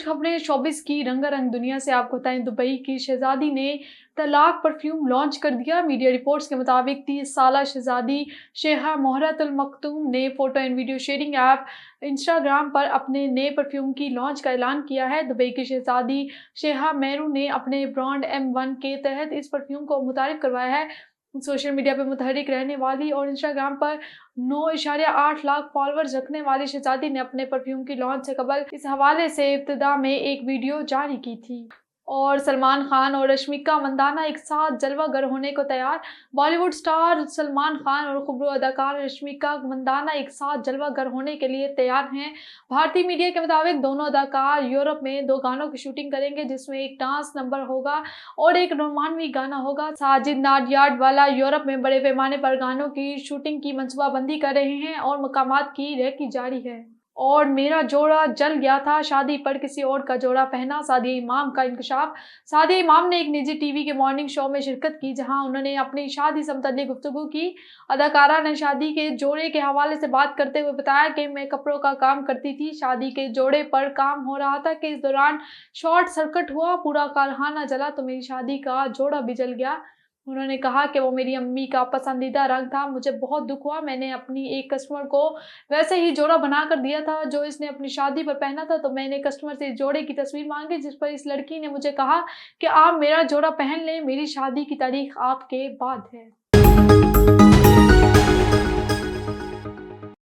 कुछ खबरें शोबिस की रंगारंग दुनिया से आपको बताएं। दुबई की शहजादी ने तलाक परफ्यूम लॉन्च कर दिया। मीडिया रिपोर्ट्स के मुताबिक 30 साला शहजादी शेहा मोहरत अल मखतूम ने photo and video sharing app Instagram पर अपने नए परफ्यूम की लॉन्च का ऐलान किया है। दुबई की शहजादी शेहा मेहरू ने अपने ब्रांड M1 के तहत इस परफ्यूम को मुतारिफ करवाया है। सोशल मीडिया पर मुतहरिक रहने वाली और इंस्टाग्राम पर 9.8 लाख फॉलोअर्स रखने वाली शहजादी ने अपने परफ्यूम की लॉन्च से कबल इस हवाले से इब्तिदा में एक वीडियो जारी की थी। और सलमान खान और रश्मिका मंदाना एक साथ जलवागर होने को तैयार। बॉलीवुड स्टार सलमान खान और खूबरू अदाकार रश्मिका मंदाना एक साथ जलवागर होने के लिए तैयार हैं। भारतीय मीडिया के मुताबिक दोनों अदाकार यूरोप में 2 गानों की शूटिंग करेंगे, जिसमें एक डांस नंबर होगा और एक रोमांवी गाना होगा। साजिद नाडियाडवाला यूरोप में बड़े पैमाने पर गानों की शूटिंग की मंसूबाबंदी कर रहे हैं और मकामात की रेकी जारी है। और मेरा जोड़ा जल गया था, शादी पर किसी और का जोड़ा पहना, सादिया इमाम का इंकशाफ। सादिया इमाम ने एक निजी टीवी के मॉर्निंग शो में शिरकत की, जहां उन्होंने अपनी शादी से मुतल्लिक गुफ्तगू की। अदाकारा ने शादी के जोड़े के हवाले से बात करते हुए बताया कि मैं कपड़ों का काम करती थी, शादी के जोड़े पर काम हो रहा था कि इस दौरान शॉर्ट सर्किट हुआ, पूरा कारखाना जला तो मेरी शादी का जोड़ा भी जल गया। उन्होंने कहा कि वो मेरी अम्मी का पसंदीदा रंग था, मुझे बहुत दुख हुआ। मैंने अपनी एक कस्टमर को वैसे ही जोड़ा बनाकर दिया था जो इसने अपनी शादी पर पहना था, तो मैंने कस्टमर से इस जोड़े की तस्वीर मांगी, जिस पर इस लड़की ने मुझे कहा कि आप मेरा जोड़ा पहन लें, मेरी शादी की तारीख आपके बाद है।